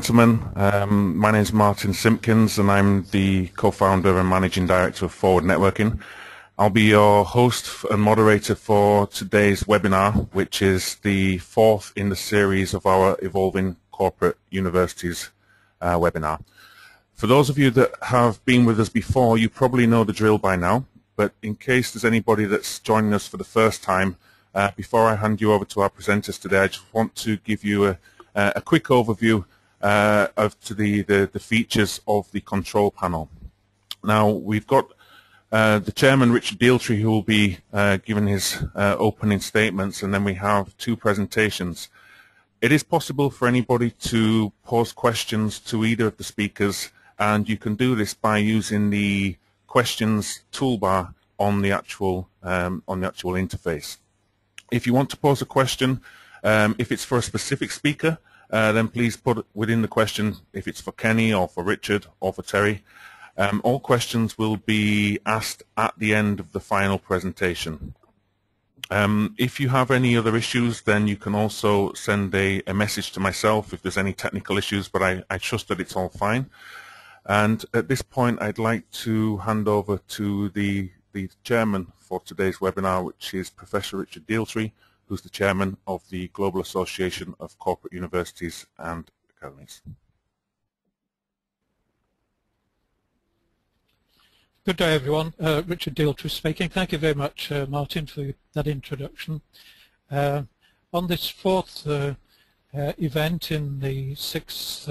gentlemen. My name is Martin Simpkins and I'm the co-founder and managing director of Forward Networking. I'll be your host and moderator for today's webinar, which is the fourth in the series of our Evolving Corporate Universities webinar. For those of you that have been with us before, you probably know the drill by now, but in case there's anybody that's joining us for the first time, before I hand you over to our presenters today, I just want to give you a quick overview of the features of the control panel. Now, we've got the chairman, Richard Dealtree, who will be giving his opening statements, and then we have two presentations. It is possible for anybody to pose questions to either of the speakers, and you can do this by using the questions toolbar on the actual interface. If you want to pose a question, if it's for a specific speaker, then please put within the question if it's for Kenny or for Richard or for Terry. All questions will be asked at the end of the final presentation. If you have any other issues, then you can also send a message to myself if there's any technical issues, but I trust that it's all fine. And at this point, I'd like to hand over to the chairman for today's webinar, which is Professor Richard Dealtree, who's the chairman of the Global Association of Corporate Universities and Academies. Good day, everyone. Richard Dealtree speaking. Thank you very much, Martin, for that introduction. On this fourth event in the sixth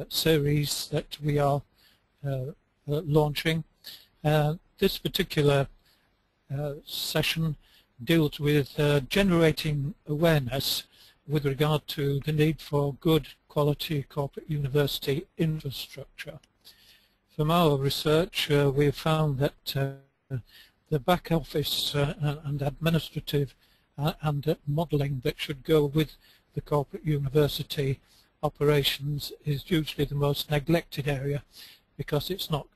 series that we are launching, this particular session deals with generating awareness with regard to the need for good quality corporate university infrastructure. From our research, we have found that the back office and administrative and modelling that should go with the corporate university operations is usually the most neglected area, because it's not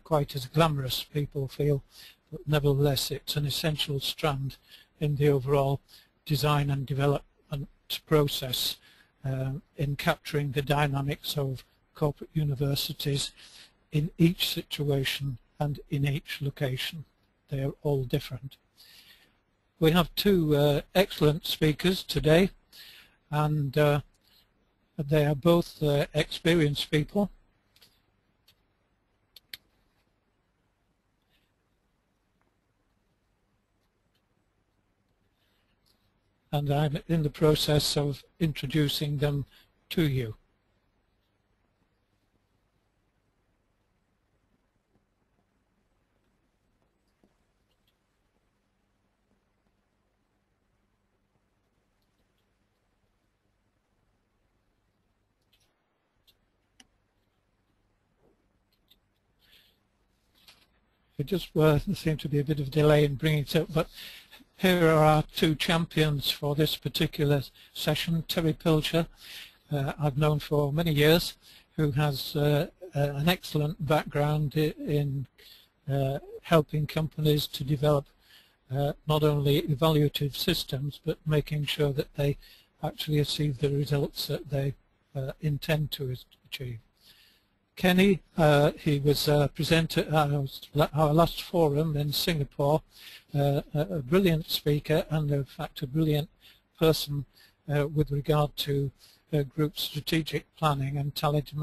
quite as glamorous, people feel, but nevertheless it's an essential strand in the overall design and development process in capturing the dynamics of corporate universities in each situation and in each location. They are all different. We have two excellent speakers today, and they are both experienced people. And I'm in the process of introducing them to you. It just seemed to be a bit of delay in bringing it up, but here are our two champions for this particular session. Terry Pilcher, I've known for many years, who has an excellent background in helping companies to develop not only evaluative systems, but making sure that they actually achieve the results that they intend to achieve. Kenny, he was present at our last forum in Singapore, a brilliant speaker and in fact a brilliant person with regard to group strategic planning and talent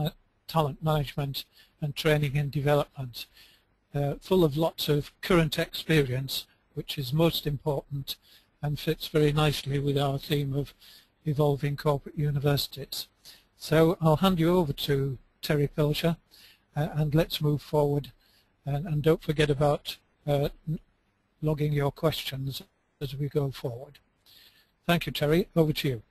management and training and development, full of lots of current experience, which is most important and fits very nicely with our theme of evolving corporate universities. So I'll hand you over to Terry Pilcher, and let's move forward, and don't forget about logging your questions as we go forward. Thank you, Terry. Over to you.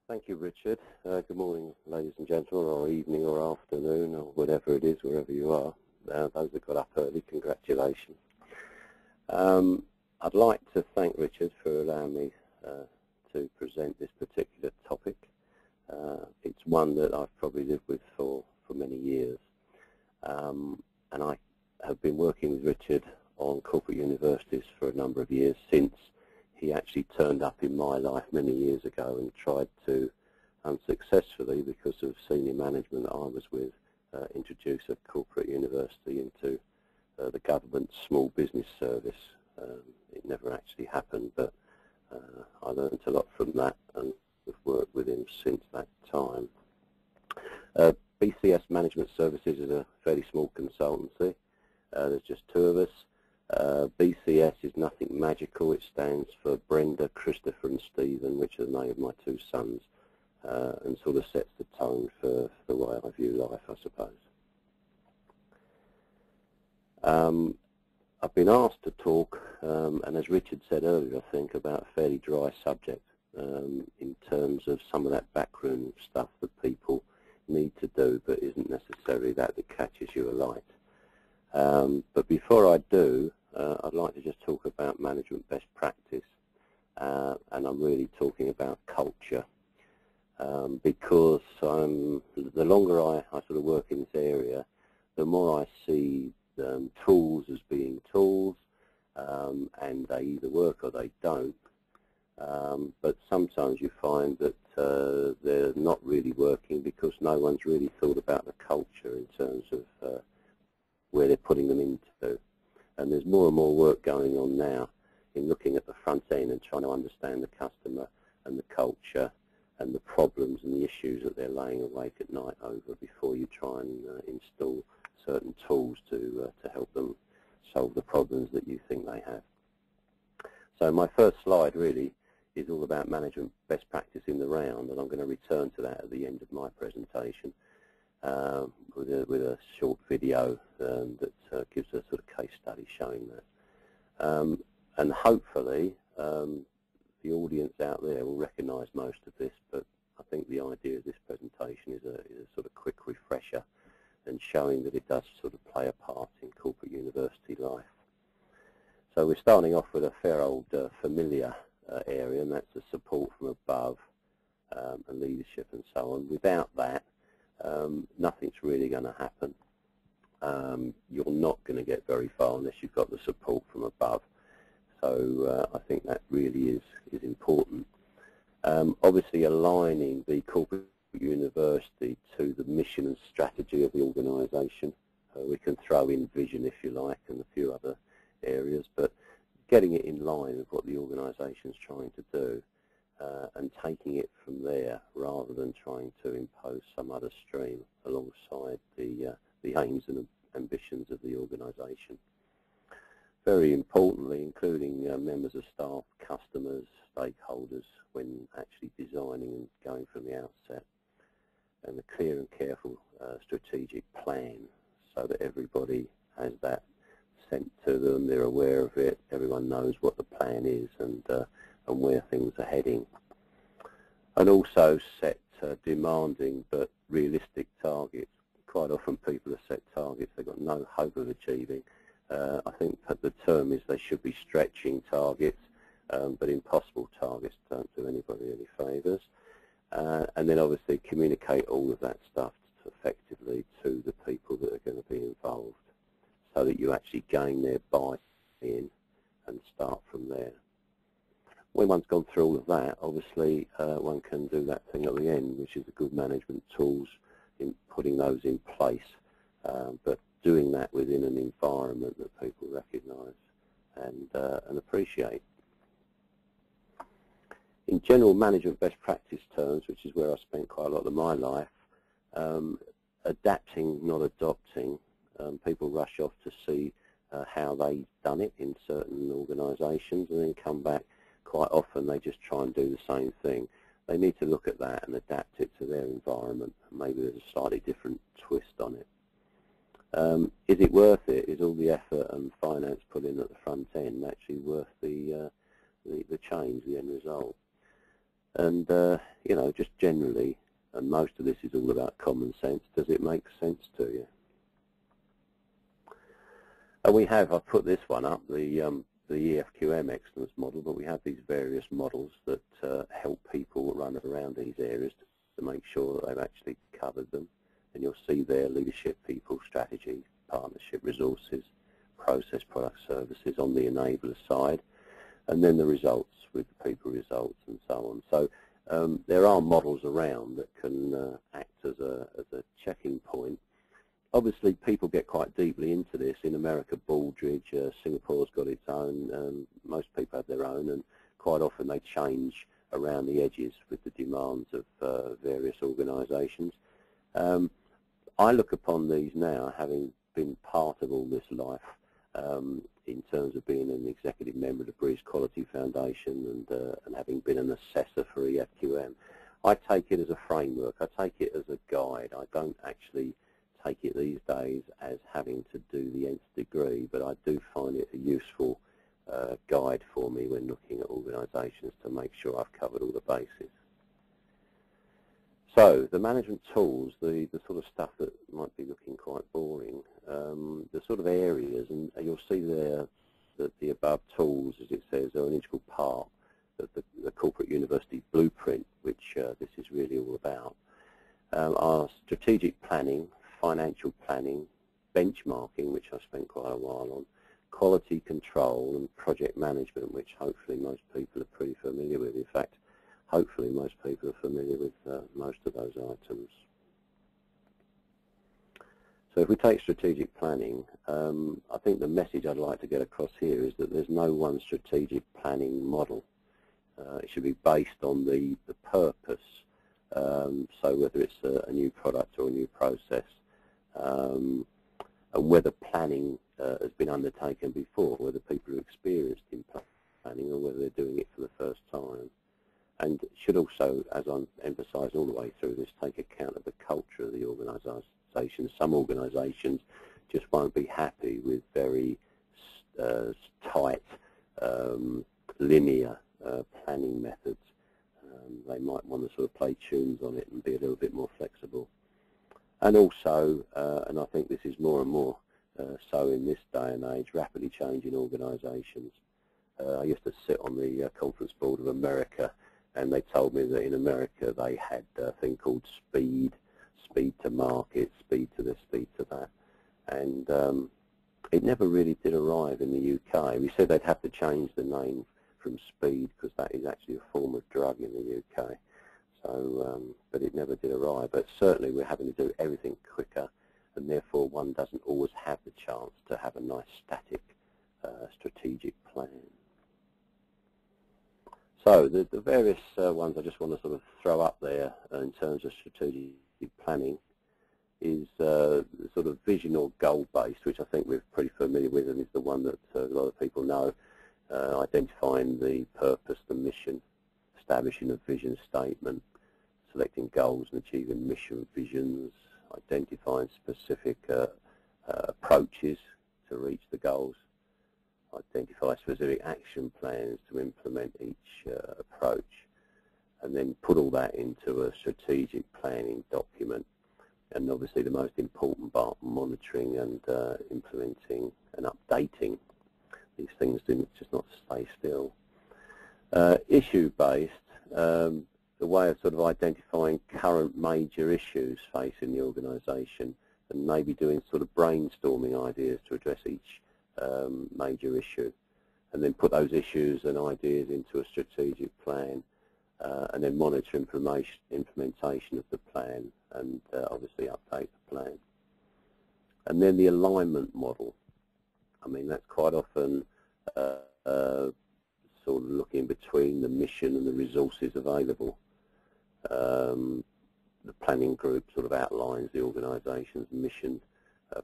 Thank you, Richard. Good morning, ladies and gentlemen, or evening or afternoon, or whatever it is, wherever you are. Those that got up early, congratulations. I'd like to thank Richard for allowing me to present this particular topic. It's one that I've probably lived with for many years. And I have been working with Richard on corporate universities for a number of years since he actually turned up in my life many years ago and tried to, unsuccessfully because of senior management that I was with, introduce a corporate university into the government small business service. It never actually happened, but I learned a lot from that and have worked with him since that time. BCS Management Services is a fairly small consultancy. There's just two of us. BCS is nothing magical. It stands for Brenda, Christopher and Stephen, which are the name of my two sons, and sort of sets the tone for the way I view life, I suppose. I've been asked to talk, and as Richard said earlier, I think, about a fairly dry subject in terms of some of that backroom stuff that people need to do but isn't necessarily that catches your light. But before I do, I'd like to just talk about management best practice, and I'm really talking about culture, because the longer I sort of work in this area, the more I see tools as being tools, and they either work or they don't. But sometimes you find that they're not really working because no one's really thought about the culture in terms of where they're putting them into. And there's more and more work going on now in looking at the front end and trying to understand the customer and the culture and the problems and the issues that they're laying awake at night over before you try and install certain tools to help them solve the problems that you think they have. So my first slide really is all about management best practice in the round, and I'm going to return to that at the end of my presentation with a short video that gives a sort of case study showing that. And hopefully the audience out there will recognise most of this, but I think the idea of this presentation is a sort of quick refresher and showing that it does sort of play a part in corporate university life. So we're starting off with a fair old familiar area, and that's the support from above and leadership and so on. Without that, nothing's really going to happen. You're not going to get very far unless you've got the support from above. So I think that really is important. Obviously aligning the corporate university to the mission and strategy of the organisation. We can throw in vision, if you like, and a few other areas, but getting it in line with what the organisation is trying to do and taking it from there rather than trying to impose some other stream alongside the aims and ambitions of the organisation. Very importantly, including members of staff, customers, stakeholders when actually designing and going from the outset, and a clear and careful strategic plan so that everybody has that sent to them, they're aware of it, everyone knows what the plan is and where things are heading. And also set demanding but realistic targets. Quite often people have set targets they've got no hope of achieving. I think that the term is they should be stretching targets, but impossible targets don't do anybody any favours. And then obviously communicate all of that stuff effectively to the people that are going to be involved so that you actually gain their buy-in and start from there. When one's gone through all of that, obviously one can do that thing at the end, which is the good management tools, in putting those in place, but doing that within an environment that people recognise and appreciate. In general management best practice terms, which is where I spent quite a lot of my life, adapting, not adopting. People rush off to see how they've done it in certain organisations and then come back. Quite often they just try and do the same thing. They need to look at that and adapt it to their environment. Maybe there's a slightly different twist on it. Is it worth it? Is all the effort and finance put in at the front end actually worth the change, the end result? And you know, just generally, and most of this is all about common sense. Does it make sense to you? And I've put this one up, the the EFQM excellence model, but we have these various models that help people run around these areas to make sure that they've actually covered them. And you'll see there leadership, people, strategy, partnership, resources, process, product, services on the enabler side, and then the results with the people results and so on. So there are models around that can act as a checking point. Obviously, people get quite deeply into this. In America, Baldrige, Singapore's got its own. Most people have their own, and quite often they change around the edges with the demands of various organisations. I look upon these now, having been part of all this life, in terms of being an executive member of the British Quality Foundation and having been an assessor for EFQM. I take it as a framework. I take it as a guide. I don't actually take it these days as having to do the nth degree, but I do find it a useful guide for me when looking at organisations to make sure I've covered all the bases. So the management tools, the sort of stuff that might be looking quite boring, the sort of areas, and you'll see there that the above tools, as it says, are an integral part of the corporate university blueprint, which this is really all about, are strategic planning, financial planning, benchmarking, which I spent quite a while on, quality control, and project management, which hopefully most people are pretty familiar with. In fact, hopefully most people are familiar with most of those items. So if we take strategic planning, I think the message I'd like to get across here is that there's no one strategic planning model. It should be based on the purpose, so whether it's a new product or a new process, and whether planning has been undertaken before, whether people are experienced in planning or whether they're doing it for the first time. And should also, as I'm emphasising all the way through this, take account of the culture of the organisation. Some organisations just won't be happy with very tight, linear planning methods. They might want to sort of play tunes on it and be a little bit more flexible. And also, and I think this is more and more so in this day and age, rapidly changing organisations. I used to sit on the Conference Board of America, and they told me that in America they had a thing called speed to market, speed to this, speed to that. And it never really did arrive in the UK. We said they'd have to change the name from speed because that is actually a form of drug in the UK. So, but it never did arrive. But certainly we're having to do everything quicker, and therefore one doesn't always have the chance to have a nice static strategic plan. So the various ones I just want to sort of throw up there in terms of strategic planning is sort of vision or goal-based, which I think we're pretty familiar with and is the one that a lot of people know. Identifying the purpose, the mission, establishing a vision statement, selecting goals and achieving mission visions, identifying specific approaches to reach the goals, identify specific action plans to implement each approach, and then put all that into a strategic planning document. And obviously the most important part, monitoring and implementing and updating these things, just not stay still. Issue-based, the way of sort of identifying current major issues facing the organisation and maybe doing sort of brainstorming ideas to address each major issue, and then put those issues and ideas into a strategic plan, and then monitor implementation of the plan and obviously update the plan. And then the alignment model. I mean, that's quite often sort of looking between the mission and the resources available. The planning group sort of outlines the organisation's mission,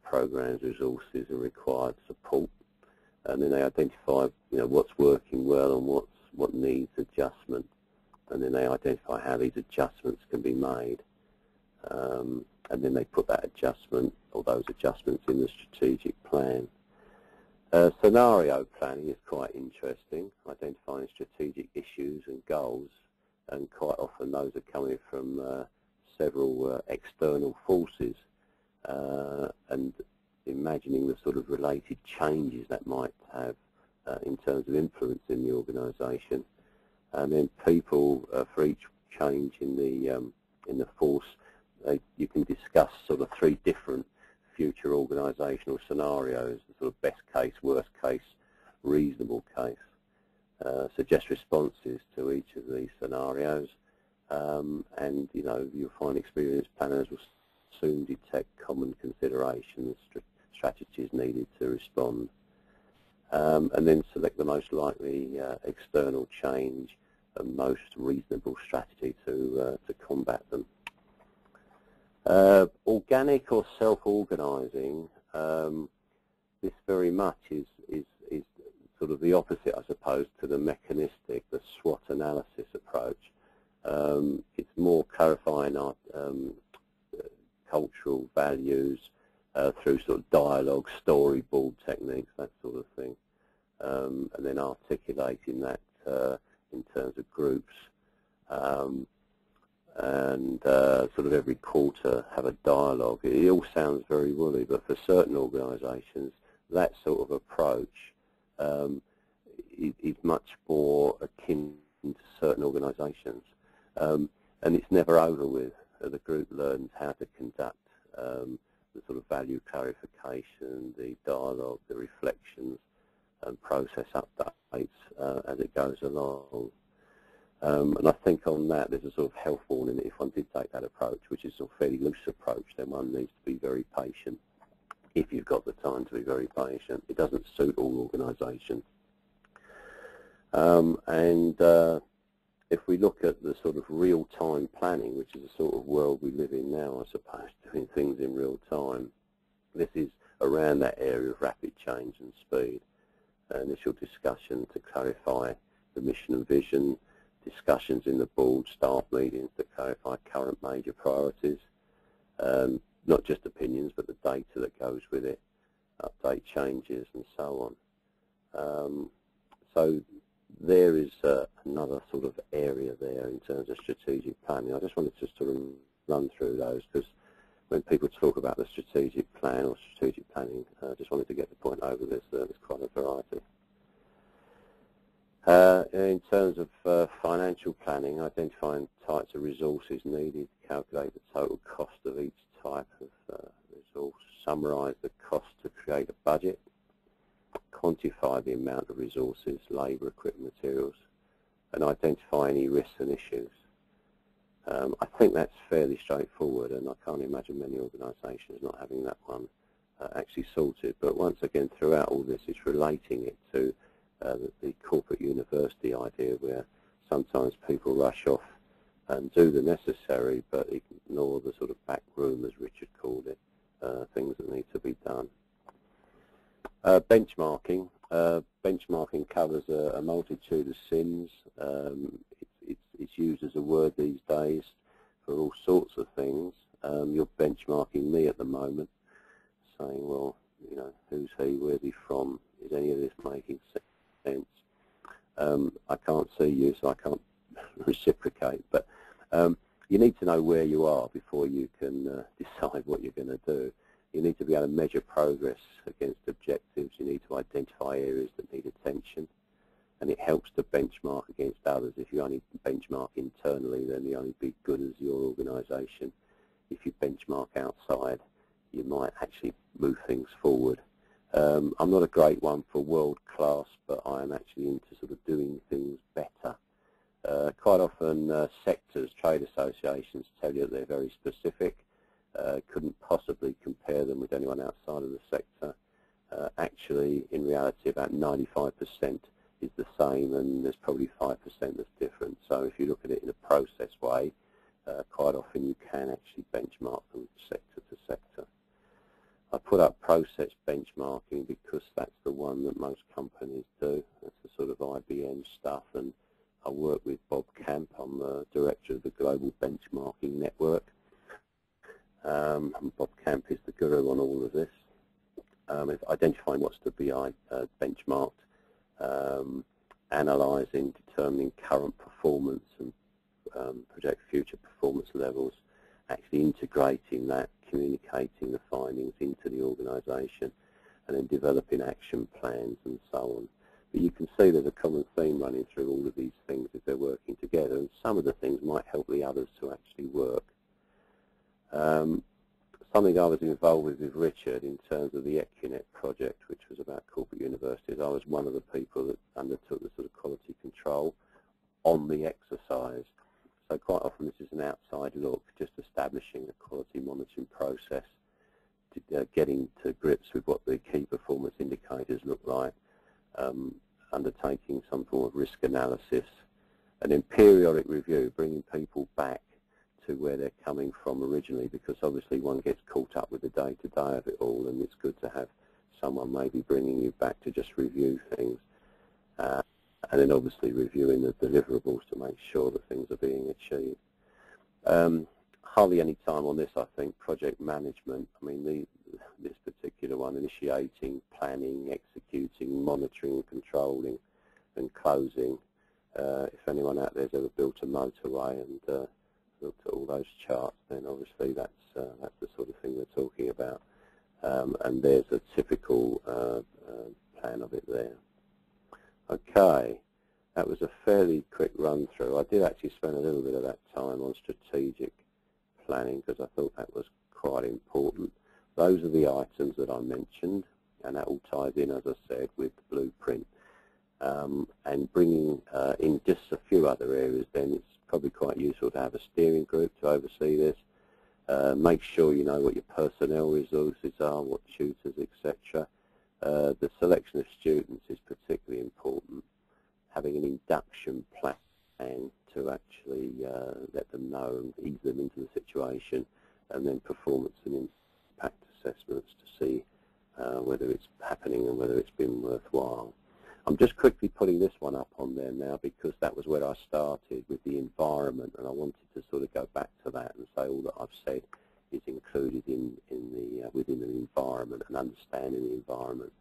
programs, resources and required support, and then they identify what's working well and what needs adjustment, and then they identify how these adjustments can be made, and then they put that adjustment or those adjustments in the strategic plan. Scenario planning is quite interesting, identifying strategic issues and goals, and quite often those are coming from several external forces, and imagining the sort of related changes that might have in terms of influence in the organisation, and then people for each change in the force, you can discuss sort of 3 different future organisational scenarios: the sort of best case, worst case, reasonable case. Suggest responses to each of these scenarios, and you'll find experienced planners will soon detect common considerations, strategies needed to respond, and then select the most likely external change and most reasonable strategy to combat them. Organic or self-organising, this very much is sort of the opposite, I suppose, to the mechanistic, the SWOT analysis approach. It's more clarifying our cultural values through sort of dialogue, storyboard techniques, that sort of thing, and then articulating that in terms of groups, and sort of every quarter have a dialogue. It all sounds very woolly, but for certain organisations, that sort of approach is much more akin to certain organisations, and it's never over with. The group learns how to conduct the sort of value clarification, the dialogue, the reflections, and process updates as it goes along. And I think on that there's a sort of health warning that if one did take that approach, which is a sort of fairly loose approach, then one needs to be very patient. If you've got the time to be very patient, it doesn't suit all organisations. If we look at the sort of real-time planning, which is the sort of world we live in now, I suppose, doing things in real time, this is around that area of rapid change and speed. Initial discussion to clarify the mission and vision, discussions in the board, staff meetings to clarify current major priorities, not just opinions, but the data that goes with it, update changes and so on. So there is another sort of area there in terms of strategic planning. I just wanted to sort of run through those, because when people talk about the strategic plan or strategic planning, I just wanted to get the point over this. There's quite a variety. In terms of financial planning, identifying types of resources needed, calculate the total cost of each type of resource, summarise the cost to create a budget, quantify the amount of resources, labour, equipment, materials, and identify any risks and issues. I think that's fairly straightforward, and I can't imagine many organisations not having that one actually sorted. But once again, throughout all this, it's relating it to the corporate university idea, where sometimes people rush off and do the necessary but ignore the sort of back room, as Richard called it, things that need to be done. Benchmarking. Benchmarking covers a multitude of sins. It's used as a word these days for all sorts of things. You're benchmarking me at the moment, saying, well, who's he, where's he from, is any of this making sense? I can't see you, so I can't reciprocate, but you need to know where you are before you can decide what you're going to do. You need to be able to measure progress against objectives. You need to identify areas that need attention, and it helps to benchmark against others. If you only benchmark internally, then you only be good as your organisation. If you benchmark outside, you might actually move things forward. I'm not a great one for world class, but I am actually into sort of doing things better. Quite often sectors, trade associations tell you that they're very specific. Couldn't possibly compare them with anyone outside of the sector. Actually, in reality, about 95% is the same, and there's probably 5% that's different. So if you look at it in a process way, quite often you can actually benchmark them sector to sector. I put up process benchmarking because that's the one that most companies do. That's the sort of IBM stuff, and I work with Bob Camp. I'm the director of the Global Benchmarking Network. And Bob Camp is the guru on all of this. It's identifying what's to be benchmarked, analysing, determining current performance and project future performance levels, actually integrating that, communicating the findings into the organisation, and then developing action plans and so on. But you can see there's a common theme running through all of these things if they're working together, and some of the things might help the others to actually work. Something I was involved with Richard in terms of the EFQM project, which was about corporate universities. I was one of the people that undertook the sort of quality control on the exercise. So quite often this is an outside look, just establishing a quality monitoring process, getting to grips with what the key performance indicators look like, undertaking some form of risk analysis, and then periodic review, bringing people back to where they're coming from originally, because obviously one gets caught up with the day-to-day of it all, and it's good to have someone maybe bringing you back to just review things, and then obviously reviewing the deliverables to make sure that things are being achieved. Hardly any time on this, I think. Project management, I mean, this particular one, initiating, planning, executing, monitoring, controlling, and closing. If anyone out there's ever built a motorway and looked at all those charts, then obviously that's the sort of thing we're talking about. And there's a typical plan of it there. Okay, that was a fairly quick run through. I did actually spend a little bit of that time on strategic planning because I thought that was quite important. Those are the items that I mentioned, and that all ties in, as I said, with the blueprint. And bringing in just a few other areas, then it's probably quite useful to have a steering group to oversee this. Make sure you know what your personnel resources are, what tutors, etc. The selection of students is particularly important. Having an induction plan to actually let them know and ease them into the situation, and then performance and impact assessments to see whether it's happening and whether it's been worthwhile. I'm just quickly putting this one up on there now because that was where I started with the environment, and I wanted to sort of go back to that and say all that I've said is included within an environment, and understanding the environment,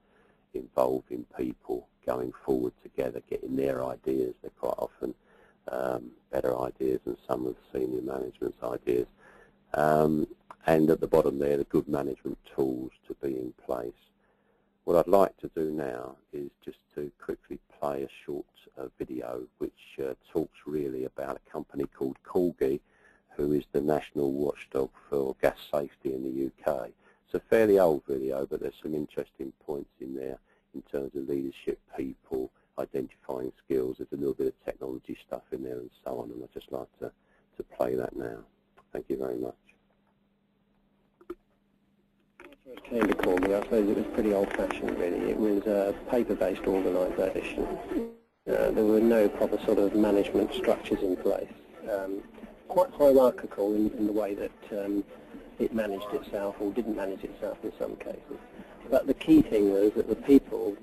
involving people, going forward together, getting their ideas. They're quite often better ideas than some of the senior management's ideas. And at the bottom there, the good management tools to be in place. What I'd like to do now is just to quickly play a short video which talks really about a company called Corgi, who is the national watchdog for gas safety in the UK. It's a fairly old video, but there's some interesting points in there in terms of leadership, people, identifying skills. There's a little bit of technology stuff in there and so on, and I'd just like to play that now. Thank you very much. When it came to Corgi, I suppose it was pretty old-fashioned, really. It was a paper-based organisation. There were no proper sort of management structures in place. Quite hierarchical in the way that it managed itself, or didn't manage itself in some cases. But the key thing was that the people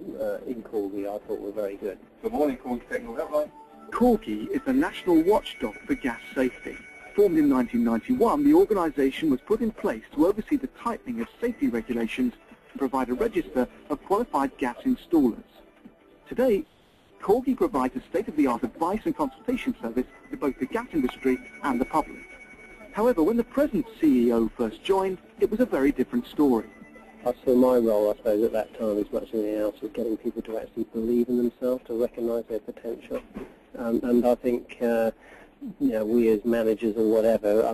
in Corgi, I thought, were very good. Good morning, Corgi Technical Helpline. Corgi is the national watchdog for gas safety. Formed in 1991, the organisation was put in place to oversee the tightening of safety regulations and provide a register of qualified gas installers. Today, Corgi provides a state-of-the-art advice and consultation service to both the gas industry and the public. However, when the present CEO first joined, it was a very different story. I saw my role, I suppose, at that time as much as anything else was getting people to actually believe in themselves, to recognise their potential. And I think we as managers or whatever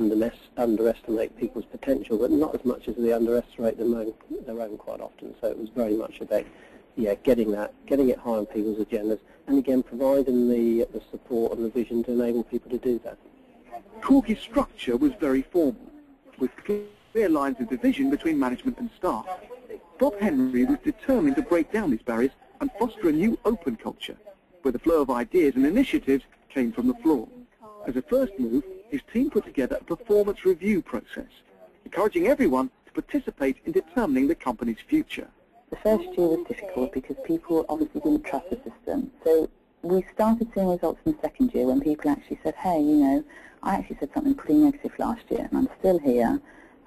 underestimate people's potential, but not as much as they underestimate their own quite often. So it was very much about getting it high on people's agendas, and again providing the support and the vision to enable people to do that. Corgi's structure was very formal, with clear lines of division between management and staff. Bob Henry was determined to break down these barriers and foster a new open culture, where the flow of ideas and initiatives came from the floor. As a first move, his team put together a performance review process, encouraging everyone to participate in determining the company's future. The first year was difficult because people obviously didn't trust the system. So we started seeing results in the second year when people actually said, hey, I actually said something pretty negative last year and I'm still here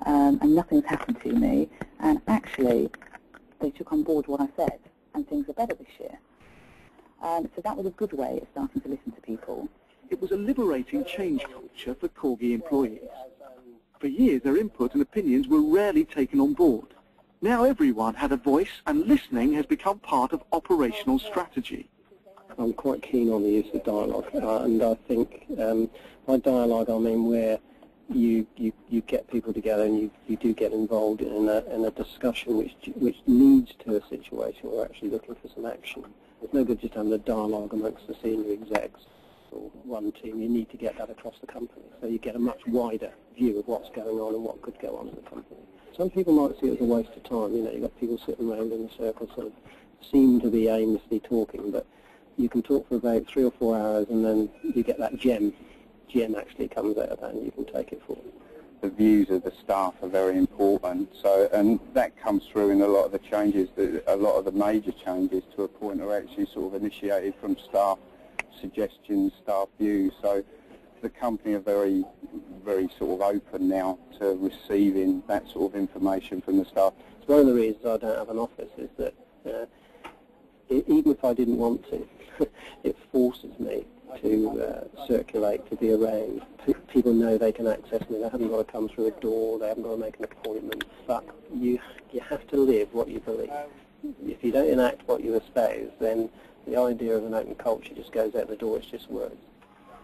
and nothing's happened to me. And actually, they took on board what I said and things are better this year. So that was a good way of starting to listen to people. It was a liberating change culture for Corgi employees. For years, their input and opinions were rarely taken on board. Now everyone had a voice, and listening has become part of operational strategy. I'm quite keen on the use of dialogue, and I think by dialogue I mean where you get people together and you do get involved in a discussion which leads to a situation where we're actually looking for some action. It's no good just having a dialogue amongst the senior execs or one team. You need to get that across the company, so you get a much wider view of what's going on and what could go on in the company. Some people might see it as a waste of time. You know, you've got people sitting around in a circle, sort of seem to be aimlessly talking, but you can talk for about 3 or 4 hours, and then you get that gem actually comes out of that, and you can take it forward. The views of the staff are very important, so, and that comes through in a lot of the changes, a lot of the major changes to a point are actually sort of initiated from staff suggestions, staff views, so the company are very, very sort of open now to receiving that sort of information from the staff. It's one of the reasons I don't have an office is that even if I didn't want to, it forces me to circulate, to be around. People know they can access me. They haven't got to come through a door. They haven't got to make an appointment. But you have to live what you believe. If you don't enact what you espouse, then the idea of an open culture just goes out the door. It's just words.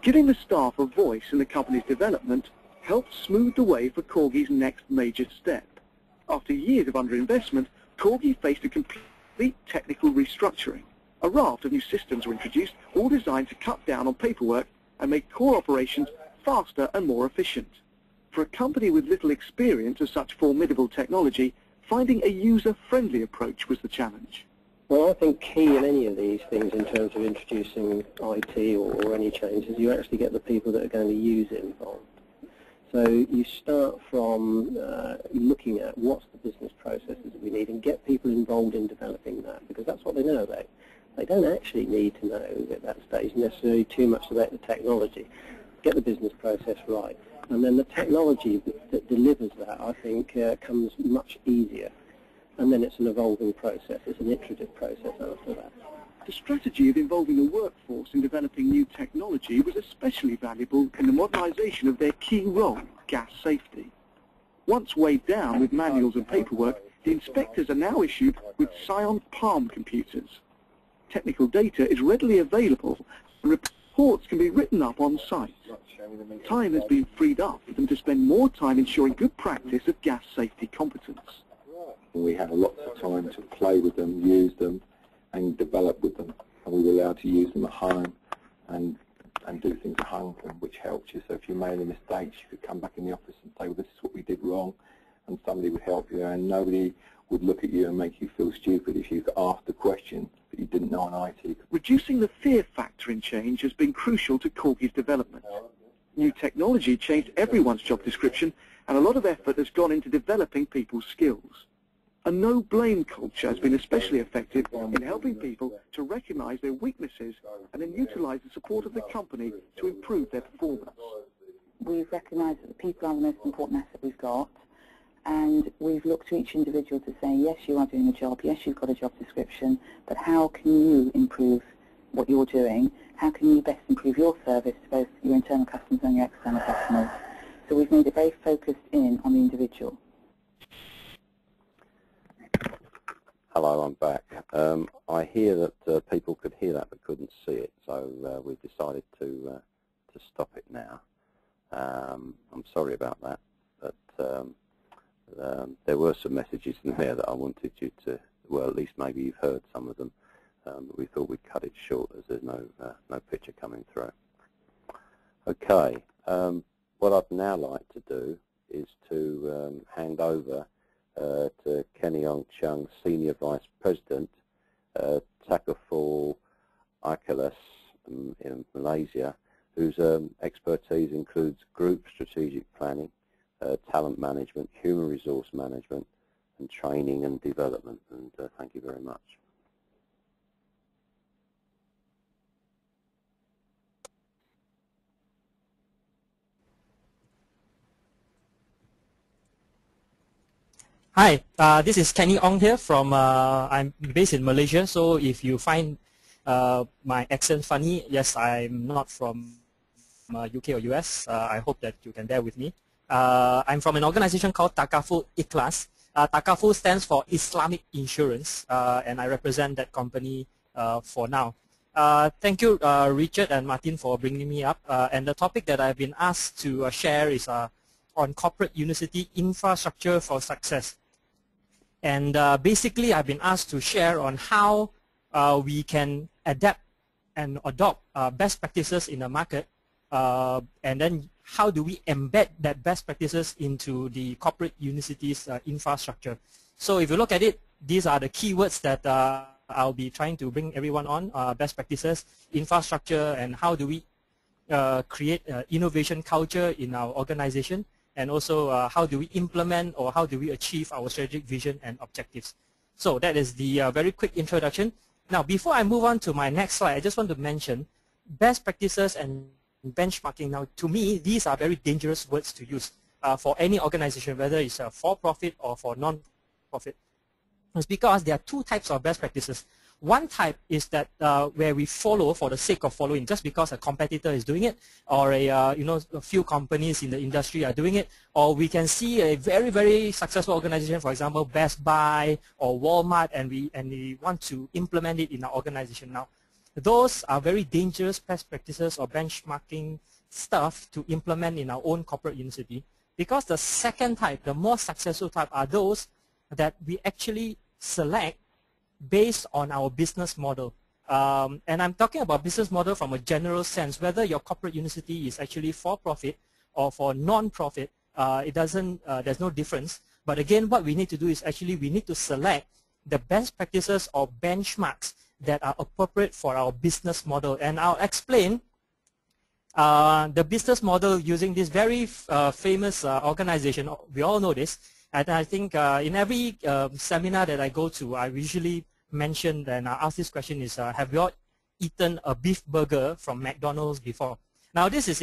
Giving the staff a voice in the company's development helped smooth the way for Corgi's next major step. After years of underinvestment, Corgi faced a complete technical restructuring. A raft of new systems were introduced, all designed to cut down on paperwork and make core operations faster and more efficient. For a company with little experience of such formidable technology, finding a user-friendly approach was the challenge. Well, I think key in any of these things in terms of introducing IT or any changes, you actually get the people that are going to use it involved. So you start from looking at what's the business processes that we need and get people involved in developing that, because that's what they know about. They don't actually need to know at that stage necessarily too much about the technology. Get the business process right. And then the technology that delivers that, I think, comes much easier. And then it's an evolving process. It's an iterative process after that. The strategy of involving the workforce in developing new technology was especially valuable in the modernisation of their key role, gas safety. Once weighed down with manuals and paperwork, the inspectors are now issued with Scion Palm computers. Technical data is readily available and reports can be written up on site. Time has been freed up for them to spend more time ensuring good practice of gas safety competence. We had lots of time to play with them, use them, and develop with them. And we were allowed to use them at home and do things at home, which helped you. So if you made any mistakes, you could come back in the office and say, well, this is what we did wrong, and somebody would help you, and nobody would look at you and make you feel stupid if you asked a question that you didn't know on IT. Reducing the fear factor in change has been crucial to Corgi's development. New technology changed everyone's job description, and a lot of effort has gone into developing people's skills. A no-blame culture has been especially effective in helping people to recognise their weaknesses and then utilise the support of the company to improve their performance. We've recognised that the people are the most important asset we've got, and we've looked to each individual to say, yes, you are doing a job, yes, you've got a job description, but how can you improve what you're doing? How can you best improve your service to both your internal customers and your external customers? So we've made it very focused in on the individual. Hello, I'm back. I hear that people could hear that but couldn't see it, so we've decided to stop it now. I'm sorry about that, but there were some messages in there that I wanted you to, well, at least maybe you've heard some of them, but we thought we'd cut it short as there's no picture coming through. Okay, what I'd now like to do is to hand over to Kenny Ong Chung, Senior Vice President, Takaful Ikalas in Malaysia, whose expertise includes group strategic planning, talent management, human resource management, and training and development. And thank you very much. Hi, this is Kenny Ong here from, I'm based in Malaysia, so if you find my accent funny, yes, I'm not from UK or US. I hope that you can bear with me. I'm from an organization called Takaful Ikhlas. Takaful stands for Islamic Insurance, and I represent that company for now. Thank you, Richard and Martin, for bringing me up. And the topic that I've been asked to share is on corporate unicity infrastructure for success. And basically, I've been asked to share on how we can adapt and adopt best practices in the market, and then how do we embed that best practices into the corporate unicity's infrastructure. So if you look at it, these are the keywords that I'll be trying to bring everyone on: best practices, infrastructure, and how do we create innovation culture in our organization, and also how do we implement or how do we achieve our strategic vision and objectives. So that is the very quick introduction. Now, before I move on to my next slide, I just want to mention best practices and benchmarking. Now, to me, these are very dangerous words to use for any organization, whether it's for-profit or for non-profit. It's because there are two types of best practices. One type is that where we follow for the sake of following, just because a competitor is doing it, or a few companies in the industry are doing it, or we can see a very, very successful organization, for example, Best Buy or Walmart, and we want to implement it in our organization. Now, those are very dangerous best practices or benchmarking stuff to implement in our own corporate unicity, because the second type, the more successful type, are those that we actually select based on our business model. And I'm talking about business model from a general sense. Whether your corporate unicity is actually for profit or for non-profit, it doesn't, there's no difference. But again, what we need to do is actually we need to select the best practices or benchmarks that are appropriate for our business model. And I'll explain the business model using this very famous organization. We all know this. And I think in every seminar that I go to, I usually mention and I ask this question is, have you all eaten a beef burger from McDonald's before? Now this is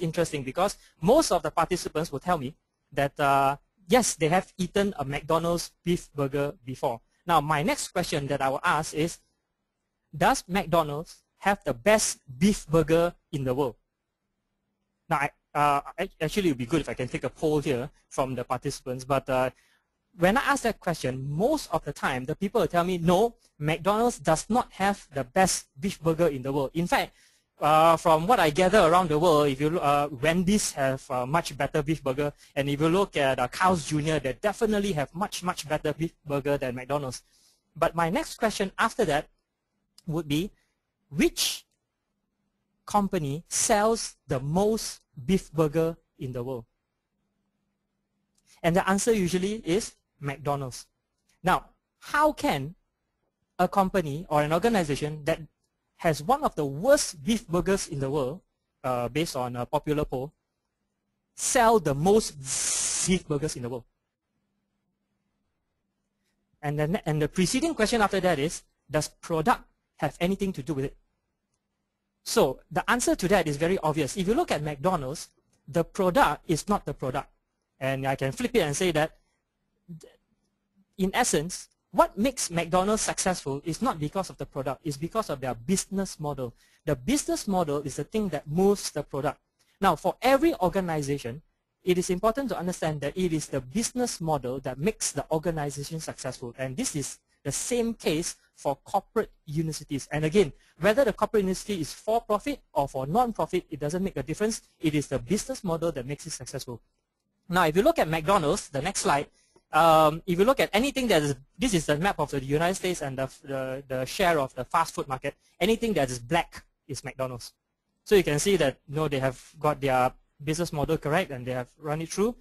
interesting, because most of the participants will tell me that yes, they have eaten a McDonald's beef burger before. Now my next question that I will ask is, does McDonald's have the best beef burger in the world? Now actually, it would be good if I can take a poll here from the participants, but when I ask that question, most of the time, the people will tell me, no, McDonald's does not have the best beef burger in the world. In fact, from what I gather around the world, if you Wendy's have a much better beef burger, and if you look at Carl's Jr., they definitely have much better beef burger than McDonald's. But my next question after that would be, which company sells the most beef burger in the world? And the answer usually is McDonald's. Now, how can a company or an organization that has one of the worst beef burgers in the world, based on a popular poll, sell the most beef burgers in the world? And the preceding question after that is, does product have anything to do with it? So the answer to that is very obvious. If you look at McDonald's, the product is not the product. And I can flip it and say that, in essence, what makes McDonald's successful is not because of the product, it's because of their business model. The business model is the thing that moves the product. Now, for every organization, it is important to understand that it is the business model that makes the organization successful. And this is the same case for corporate unicities. And again, whether the corporate unicity is for profit or for non-profit, it doesn't make a difference. It is the business model that makes it successful. Now, if you look at McDonald's, the next slide, if you look at anything that is, this is the map of the United States and the share of the fast food market, anything that is black is McDonald's. So you can see that, they have got their business model correct and they have run it through.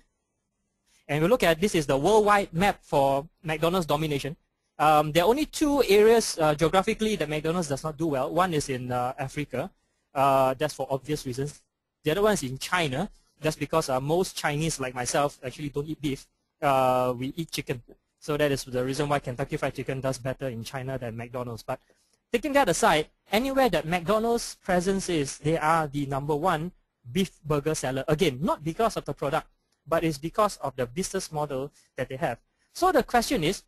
And if you look at, this is the worldwide map for McDonald's domination. There are only two areas geographically that McDonald's does not do well. One is in Africa, that's for obvious reasons. The other one is in China. That's because most Chinese, like myself, actually don't eat beef. We eat chicken. So that is the reason why Kentucky Fried Chicken does better in China than McDonald's. But taking that aside, anywhere that McDonald's presence is, they are the #1 beef burger seller. Again, not because of the product, but it's because of the business model that they have. So the question is,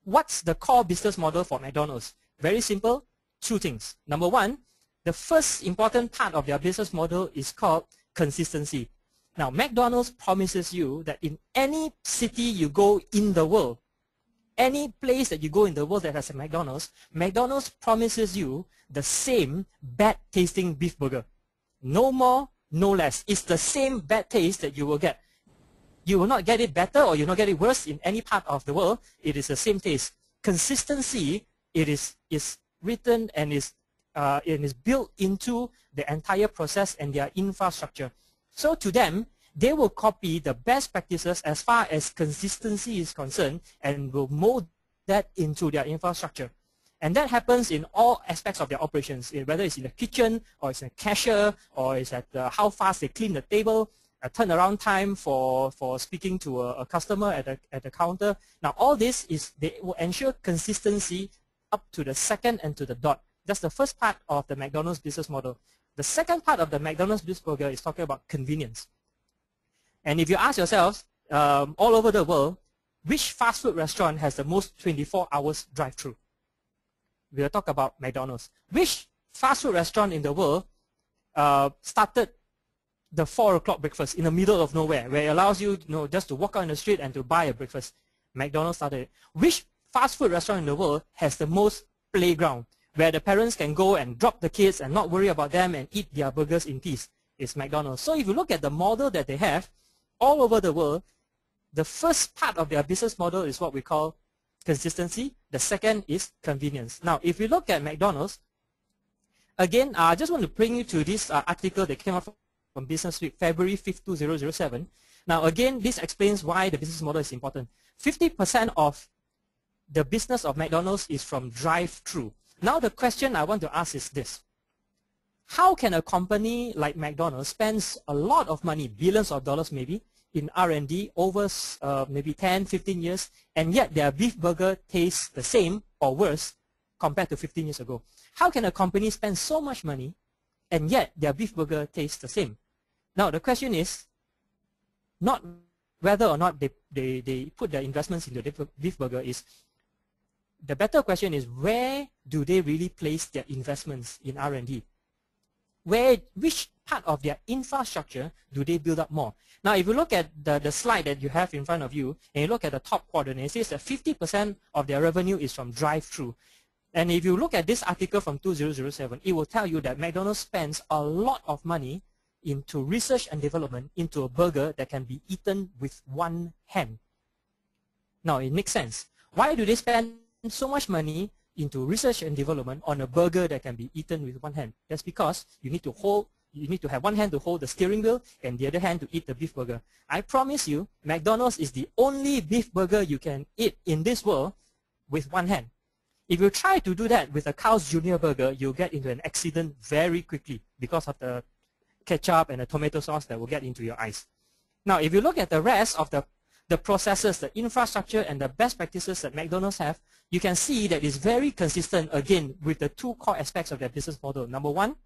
what's the core business model for McDonald's? Very simple, two things. #1, the first important part of their business model is called consistency. Now, McDonald's promises you that in any city you go in the world, any place that you go in the world that has a McDonald's, McDonald's promises you the same bad tasting beef burger. No more, no less. It's the same bad taste that you will get. You will not get it better or you will not get it worse in any part of the world. It is the same taste. Consistency, it is written and is built into the entire process and their infrastructure. So to them, they will copy the best practices as far as consistency is concerned and will mold that into their infrastructure. And that happens in all aspects of their operations, whether it's in the kitchen or it's in a cashier or it's at how fast they clean the table, a turnaround time for speaking to a customer at the counter. Now all this they will ensure consistency up to the second and to the dot. That's the first part of the McDonald's business model. The second part of the McDonald's business burger is talking about convenience. And if you ask yourselves, all over the world, which fast food restaurant has the most 24 hours drive-through? We'll talk about McDonald's. Which fast food restaurant in the world started the 4 o'clock breakfast in the middle of nowhere, where it allows you, just to walk out in the street and to buy a breakfast? McDonald's started it. Which fast food restaurant in the world has the most playground, where the parents can go and drop the kids and not worry about them and eat their burgers in peace? It's McDonald's. So if you look at the model that they have all over the world, the first part of their business model is what we call consistency. The second is convenience. Now, if you look at McDonald's, again, I just want to bring you to this article that came out from Business Week, February 5th, 2007. Now, again, this explains why the business model is important. 50% of the business of McDonald's is from drive-through. Now, the question I want to ask is this. How can a company like McDonald's spend a lot of money, billions of dollars maybe, in R&D over maybe 10, 15 years, and yet their beef burger tastes the same or worse compared to 15 years ago? How can a company spend so much money and yet their beef burger tastes the same? Now, the question is not whether or not they put their investments into the beef burger. The better question is, where do they really place their investments in R&D? Which part of their infrastructure do they build up more? Now, if you look at the slide that you have in front of you, and you look at the top quadrant, it says that 50% of their revenue is from drive-through. And if you look at this article from 2007, it will tell you that McDonald's spends a lot of money into research and development into a burger that can be eaten with one hand. Now, it makes sense. Why do they spend so much money into research and development on a burger that can be eaten with one hand? That's because you need to have one hand to hold the steering wheel and the other hand to eat the beef burger. I promise you, McDonald's is the only beef burger you can eat in this world with one hand. If you try to do that with a Carl's Jr. burger, you'll get into an accident very quickly because of the ketchup and the tomato sauce that will get into your eyes. Now, if you look at the rest of the processes, the infrastructure, and the best practices that McDonald's have, you can see that it's very consistent, again, with the two core aspects of their business model. Number one,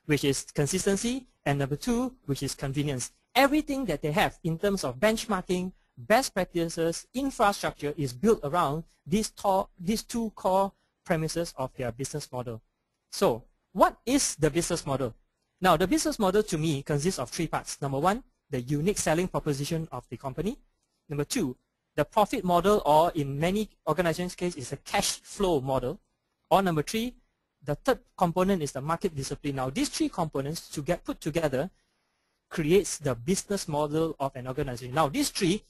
which is consistency, and number two, which is convenience. Everything that they have in terms of benchmarking, best practices, infrastructure is built around these two core premises of their business model. So, what is the business model? Now, the business model to me consists of three parts. Number one, the unique selling proposition of the company. Number two, the profit model, or in many organizations' case, is a cash flow model. Or number three, the third component is the market discipline. Now, these three components to get put together creates the business model of an organization. Now, these three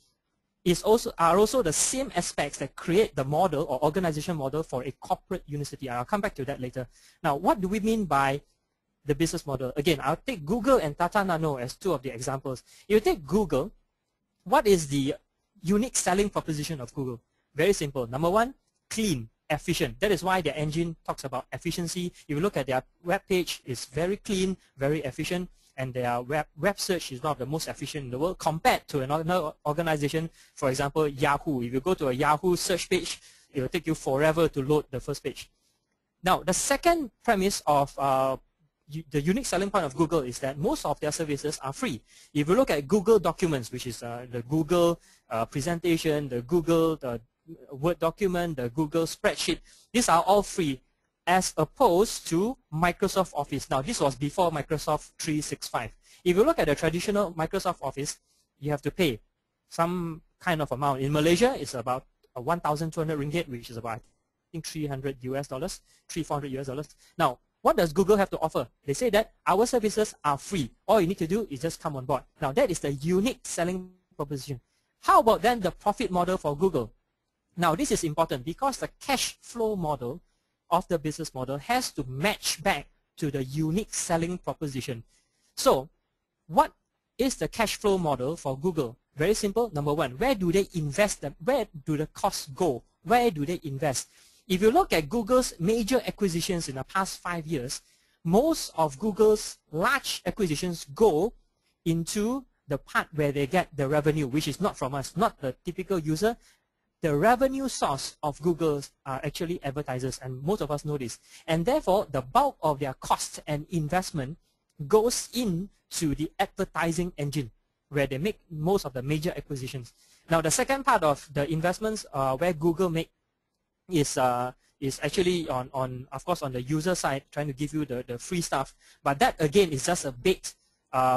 are also the same aspects that create the model or organization model for a corporate university. I'll come back to that later. Now, what do we mean by the business model? Again, I'll take Google and Tata Nano as two of the examples. If you take Google, what is the unique selling proposition of Google? Very simple. Number one, clean, efficient. That is why their engine talks about efficiency. If you look at their web page, it's very clean, very efficient, and their web search is one of the most efficient in the world compared to another organization, for example, Yahoo. If you go to a Yahoo search page, it will take you forever to load the first page. Now, the second premise of the unique selling point of Google is that most of their services are free. If you look at Google Documents, which is the Google presentation, the Google Word document, the Google spreadsheet, these are all free, as opposed to Microsoft Office. Now, this was before Microsoft 365. If you look at the traditional Microsoft Office, you have to pay some kind of amount. In Malaysia, it's about 1,200 ringgit, which is about, I think, $300 US, $300-400 US. Now, what does Google have to offer? They say that our services are free. All you need to do is just come on board. Now, that is the unique selling proposition. How about then the profit model for Google? Now, this is important because the cash flow model of the business model has to match back to the unique selling proposition. So, what is the cash flow model for Google? Very simple. Number one, where do they invest them? Where do the costs go? Where do they invest? If you look at Google's major acquisitions in the past 5 years, most of Google's large acquisitions go into the part where they get the revenue, which is not from us, not the typical user. The revenue source of Google are actually advertisers, and most of us know this. And therefore, the bulk of their cost and investment goes into the advertising engine, where they make most of the major acquisitions. Now, the second part of the investments where Google make is actually of course on the user side, trying to give you the free stuff. But that again is just a bait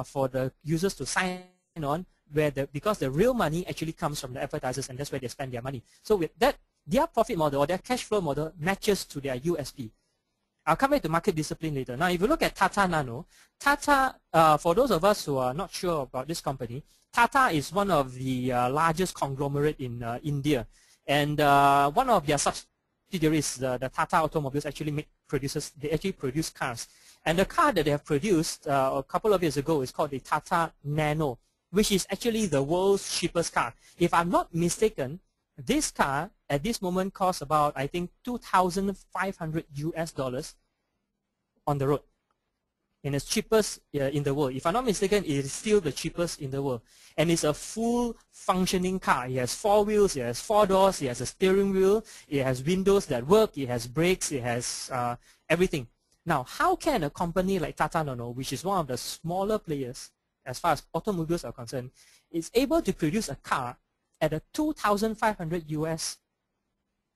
for the users to sign on, because the real money actually comes from the advertisers, and that's where they spend their money. So with that, their profit model or their cash flow model matches to their USP. I'll come back to market discipline later. Now, if you look at Tata Nano, Tata, for those of us who are not sure about this company, Tata is one of the largest conglomerate in India. And one of their subsidiaries, the Tata Automobiles, actually produce cars. And the car that they have produced a couple of years ago is called the Tata Nano, which is actually the world's cheapest car. If I'm not mistaken, this car at this moment costs about, I think, $2,500 US on the road. And it's cheapest in the world. If I'm not mistaken, it is still the cheapest in the world. And it's a full functioning car. It has 4 wheels, it has 4 doors, it has a steering wheel, it has windows that work, it has brakes, it has everything. Now, how can a company like Tata Nano, which is one of the smaller players as far as automobiles are concerned, is able to produce a car at a $2,500 US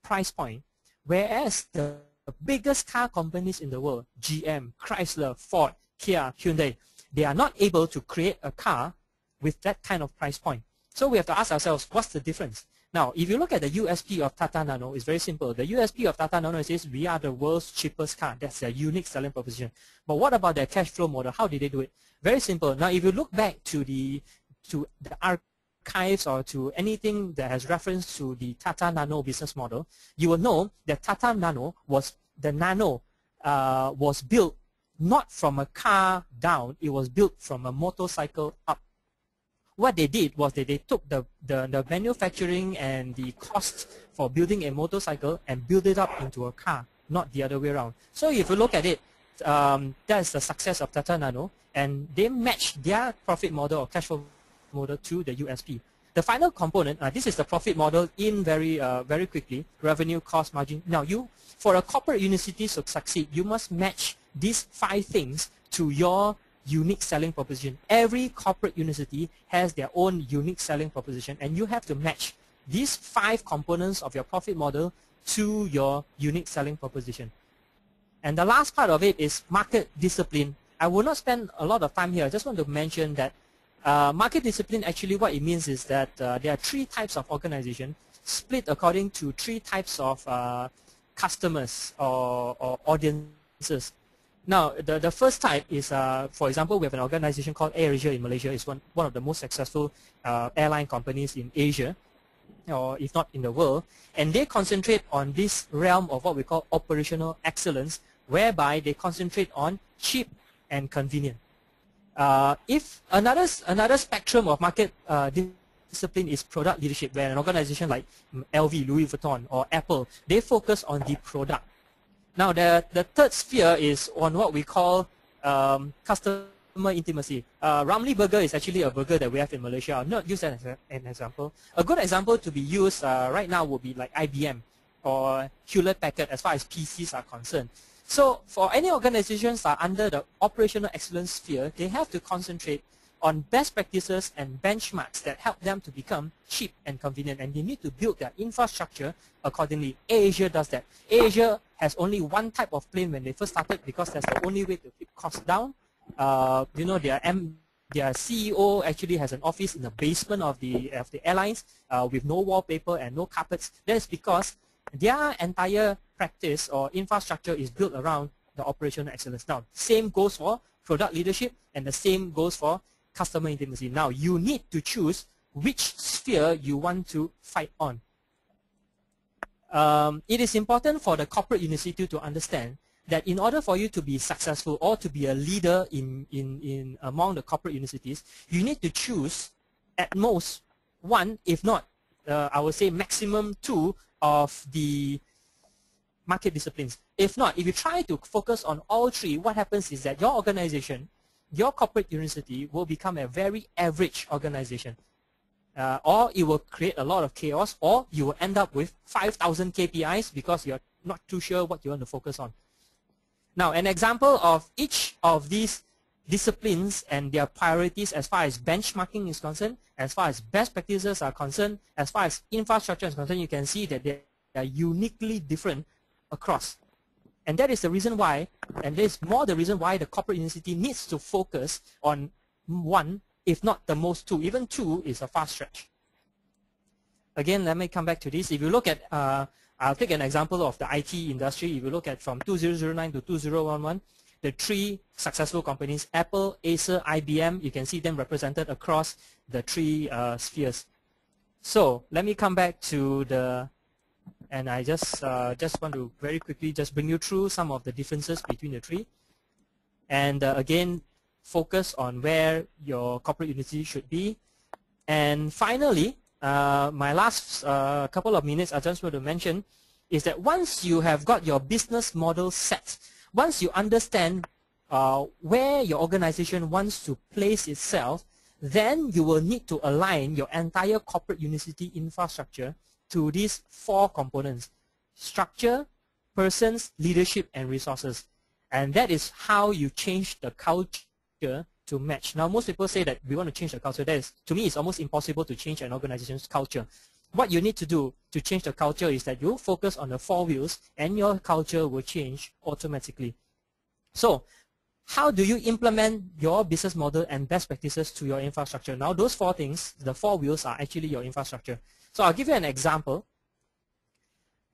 price point, whereas the biggest car companies in the world, GM, Chrysler, Ford, Kia, Hyundai, they are not able to create a car with that kind of price point. So we have to ask ourselves, what's the difference? Now, if you look at the USP of Tata Nano, it's very simple. The USP of Tata Nano is we are the world's cheapest car. That's their unique selling proposition. But what about their cash flow model? How did they do it? Very simple. Now, if you look back to the archives or to anything that has reference to the Tata Nano business model, you will know that Tata Nano was built not from a car down, it was built from a motorcycle up. What they did was that they took the manufacturing and the cost for building a motorcycle and built it up into a car, not the other way around. So if you look at it, that's the success of Tata Nano, and they matched their profit model or cash flow model to the USP. The final component, this is the profit model in very quickly, revenue, cost, margin. Now, for a corporate university to succeed, you must match these 5 things to your unique selling proposition. Every corporate university has their own unique selling proposition, and you have to match these 5 components of your profit model to your unique selling proposition. And the last part of it is market discipline. I will not spend a lot of time here. I just want to mention that market discipline, actually what it means is that there are 3 types of organization split according to 3 types of customers or audiences. Now, the first type is, for example, we have an organization called AirAsia in Malaysia. It's one of the most successful airline companies in Asia, or if not in the world. And they concentrate on this realm of what we call operational excellence, whereby they concentrate on cheap and convenient. If another spectrum of market discipline is product leadership, where an organization like LV, Louis Vuitton, or Apple, they focus on the product. Now, the third sphere is on what we call customer intimacy. Ramly Burger is actually a burger that we have in Malaysia. I'll not use that as an example. A good example to be used right now would be like IBM or Hewlett-Packard as far as PCs are concerned. So for any organizations that are under the operational excellence sphere, they have to concentrate on best practices and benchmarks that help them to become cheap and convenient, and they need to build their infrastructure accordingly. AirAsia does that. AirAsia has only 1 type of plane when they first started, because that's the only way to keep costs down. You know, their their CEO actually has an office in the basement of the airlines with no wallpaper and no carpets. That is because their entire practice or infrastructure is built around the operational excellence. Now, same goes for product leadership and the same goes for customer intimacy. Now, you need to choose which sphere you want to fight on. It is important for the corporate university to understand that in order for you to be successful or to be a leader among the corporate universities, you need to choose at most one, if not, I would say maximum two of the market disciplines. If not, if you try to focus on all three, what happens is that your organization, your corporate university will become a very average organization. Or it will create a lot of chaos, or you will end up with 5,000 KPIs because you're not too sure what you want to focus on. Now, an example of each of these disciplines and their priorities as far as benchmarking is concerned, as far as best practices are concerned, as far as infrastructure is concerned, you can see that they are uniquely different across. And that is the reason why, and that is more the reason why the corporate university needs to focus on one, if not the most two. Even two is a fast stretch. Again, let me come back to this. If you look at, I'll take an example of the IT industry. If you look at from 2009 to 2011, the three successful companies, Apple, Acer, IBM, you can see them represented across the three spheres. So let me come back to the, and I just want to very quickly just bring you through some of the differences between the three. And again, focus on where your corporate university should be. And finally, my last couple of minutes I just want to mention is that once you have got your business model set, once you understand where your organization wants to place itself, then you will need to align your entire corporate university infrastructure to these four components: structure, persons, leadership, and resources. And that is how you change the culture to match. Now, most people say that we want to change the culture. That is, to me, it's almost impossible to change an organization's culture. What you need to do to change the culture is that you focus on the four wheels and your culture will change automatically. So, how do you implement your business model and best practices to your infrastructure? Now, those four things, the four wheels, are actually your infrastructure. So, I'll give you an example.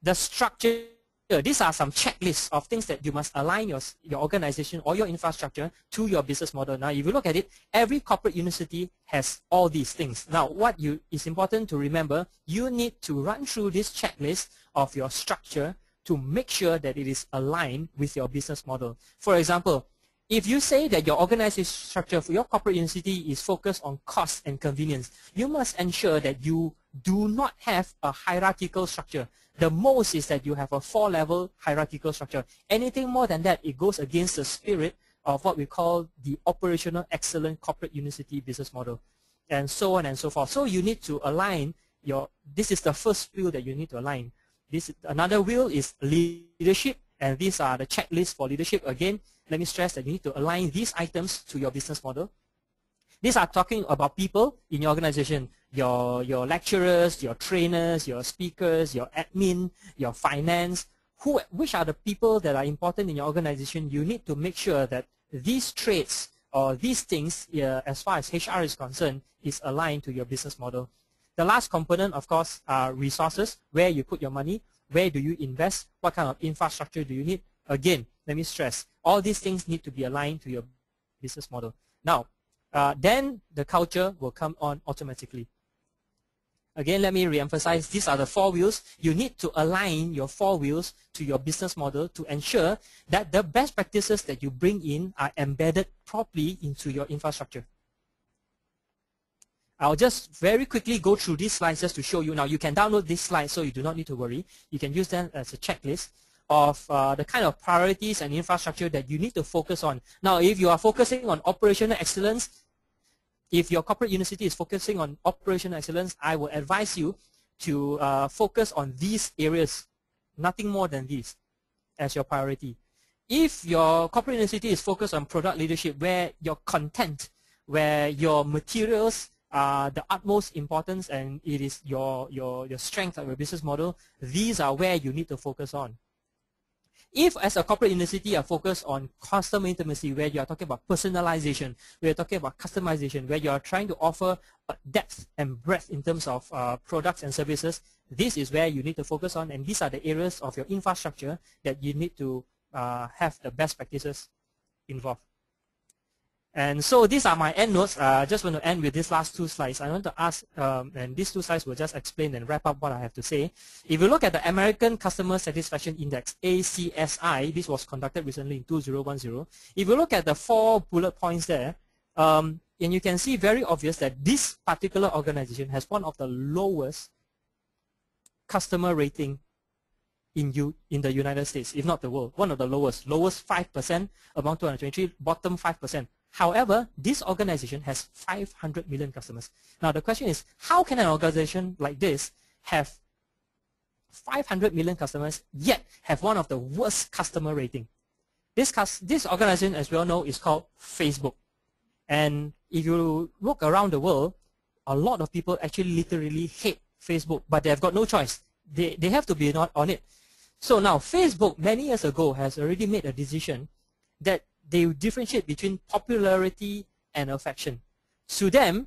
The structure, these are some checklists of things that you must align your organization or your infrastructure to your business model. Now, if you look at it, every corporate university has all these things. Now, what is important to remember, you need to run through this checklist of your structure to make sure that it is aligned with your business model. For example, if you say that your organization structure for your corporate university is focused on cost and convenience, you must ensure that you do not have a hierarchical structure. The most is that you have a 4-level hierarchical structure. Anything more than that, it goes against the spirit of what we call the operational excellent corporate university business model, and so on and so forth. So you need to align this is the first wheel that you need to align. Another wheel is leadership, and these are the checklists for leadership. Again, let me stress that you need to align these items to your business model. These are talking about people in your organization, your lecturers, your trainers, your speakers, your admin, your finance. Which are the people that are important in your organization? You need to make sure that these traits or these things, as far as HR is concerned, is aligned to your business model. The last component, of course, are resources. Where you put your money, where do you invest, what kind of infrastructure do you need? Again, let me stress, all these things need to be aligned to your business model. Now, then the culture will come on automatically. Again, let me re-emphasize, these are the four wheels. You need to align your four wheels to your business model to ensure that the best practices that you bring in are embedded properly into your infrastructure. I'll just very quickly go through these slides just to show you. Now, you can download these slides, so you do not need to worry. You can use them as a checklist of the kind of priorities and infrastructure that you need to focus on. Now, if you are focusing on operational excellence, if your corporate university is focusing on operational excellence, I will advise you to focus on these areas, nothing more than these, as your priority. If your corporate university is focused on product leadership, where your content, where your materials are the utmost importance and it is your strength of your business model, these are where you need to focus on. If as a corporate university you are focused on customer intimacy, where you are talking about personalization, where you are talking about customization, where you are trying to offer depth and breadth in terms of products and services, this is where you need to focus on, and these are the areas of your infrastructure that you need to have the best practices involved. And so these are my end notes. I just want to end with these last 2 slides. I want to ask, and these 2 slides will just explain and wrap up what I have to say. If you look at the American Customer Satisfaction Index, ACSI, this was conducted recently in 2010. If you look at the 4 bullet points there, and you can see very obvious that this particular organization has one of the lowest customer rating in the United States, if not the world, one of the lowest 5% among 223, bottom 5%. However, this organization has 500 million customers. Now the question is, how can an organization like this have 500 million customers yet have one of the worst customer rating? This organization, as we all know, is called Facebook. And if you look around the world, a lot of people actually literally hate Facebook, but they have got no choice. They have to be on it. So now Facebook, many years ago, has already made a decision that they differentiate between popularity and affection. To them,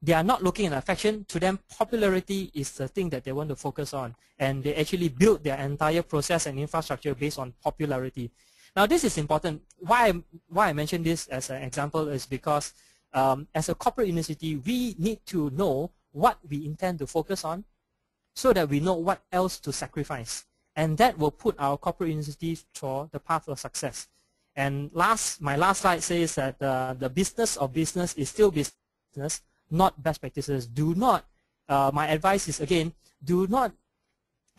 they are not looking at affection. To them, popularity is the thing that they want to focus on. And they actually build their entire process and infrastructure based on popularity. Now, this is important. Why I mention this as an example is because as a corporate university, we need to know what we intend to focus on so that we know what else to sacrifice. And that will put our corporate universities for the path of success. And my last slide says that the business of business is still business, not best practices. Do not, my advice is again, do not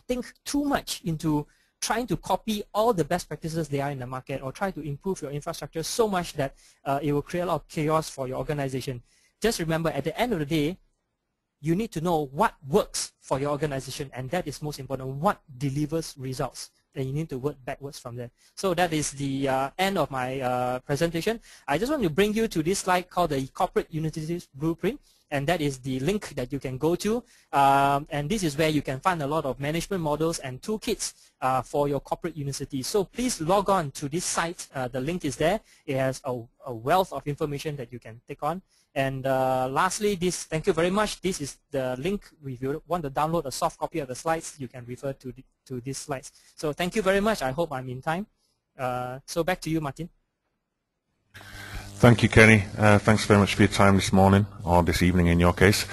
think too much into trying to copy all the best practices they are in the market, or try to improve your infrastructure so much that it will create a lot of chaos for your organization. Just remember, at the end of the day, you need to know what works for your organization, and that is most important, what delivers results. Then you need to work backwards from there. So that is the end of my presentation. I just want to bring you to this slide called the Corporate Universities Blueprint, and that is the link that you can go to. And this is where you can find a lot of management models and toolkits for your corporate university. So please log on to this site. The link is there. It has a wealth of information that you can take on. And lastly, thank you very much. This is the link. If you want to download a soft copy of the slides, you can refer to these slides. So thank you very much. I hope I'm in time. So back to you, Martin. Thank you, Kenny. Thanks very much for your time this morning, or this evening in your case.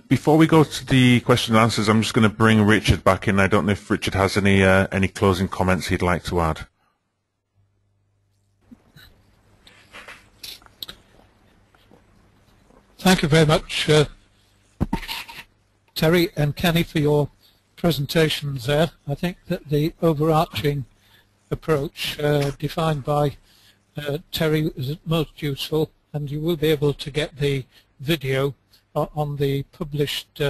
Before we go to the question and answers, I'm just going to bring Richard back in. I don't know if Richard has any closing comments he'd like to add. Thank you very much, Terry and Kenny, for your presentations there. I think that the overarching approach defined by Terry is most useful, and you will be able to get the video on the published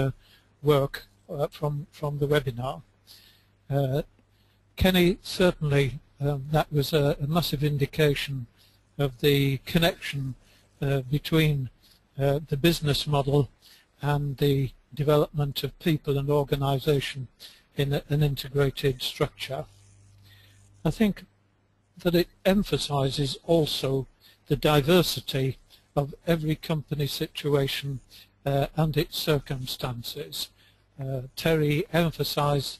work from the webinar. Kenny, certainly that was a massive indication of the connection between the business model and the development of people and organization in an integrated structure. I think that it emphasizes also the diversity of every company situation and its circumstances. Terry emphasized,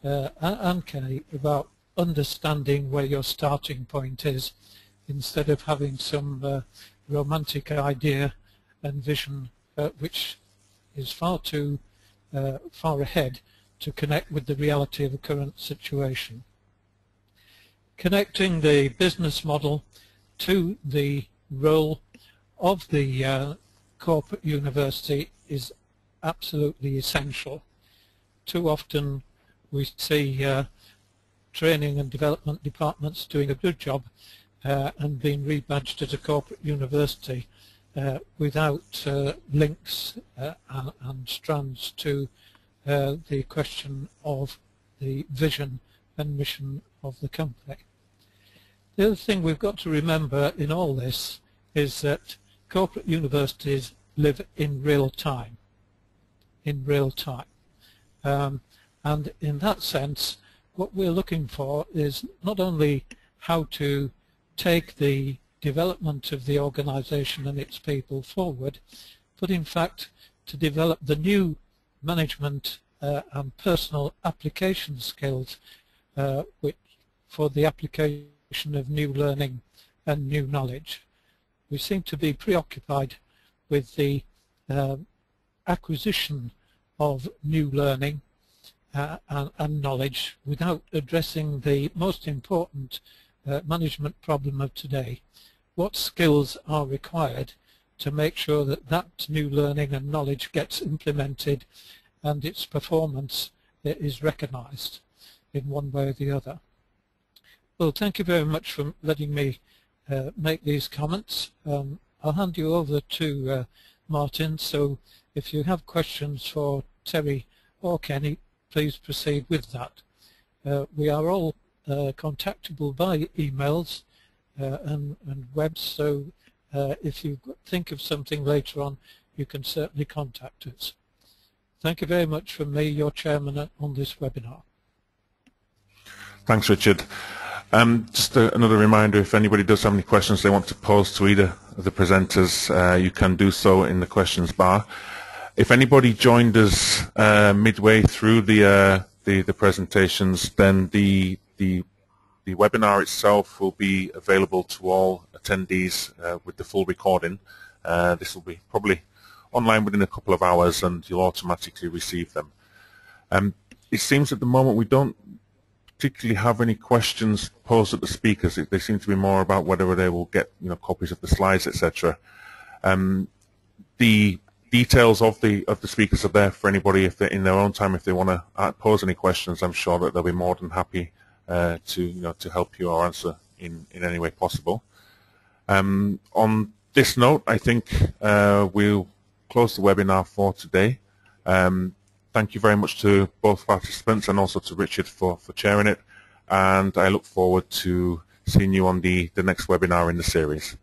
and Kenny, about understanding where your starting point is instead of having some romantic idea and vision which is far too far ahead to connect with the reality of the current situation. Connecting the business model to the role of the corporate university is absolutely essential. Too often we see training and development departments doing a good job and being rebadged as a corporate university without links and strands to the question of the vision and mission of the company. The other thing we've got to remember in all this is that corporate universities live in real time. And in that sense, what we're looking for is not only how to take the development of the organization and its people forward, but in fact to develop the new management and personal application skills which for the application of new learning and new knowledge. We seem to be preoccupied with the acquisition of new learning and knowledge without addressing the most important management problem of today. What skills are required to make sure that that new learning and knowledge gets implemented and its performance is recognized in one way or the other. Well, thank you very much for letting me make these comments. I'll hand you over to Martin, so if you have questions for Terry or Kenny, please proceed with that. We are all contactable by emails and webs, so if you think of something later on, you can certainly contact us. Thank you very much from me, your chairman, on this webinar. Thanks, Richard. Just another reminder, if anybody does have any questions they want to pose to either of the presenters, you can do so in the questions bar. If anybody joined us midway through the presentations, then the webinar itself will be available to all attendees with the full recording. This will be probably online within a couple of hours, and you'll automatically receive them. It seems at the moment we don't particularly have any questions posed at the speakers. They seem to be more about whether they will get copies of the slides, etc. The details of the speakers are there for anybody if they're in their own time, if they want to pose any questions. I'm sure that they'll be more than happy to help you or answer in any way possible. On this note, I think we'll close the webinar for today. Thank you very much to both participants and also to Richard for chairing it, and I look forward to seeing you on the next webinar in the series.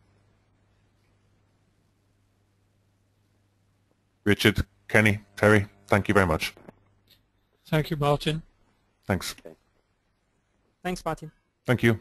Richard, Kenny, Terry, thank you very much. Thank you, Martin. Thanks. Thanks, Martin. Thank you.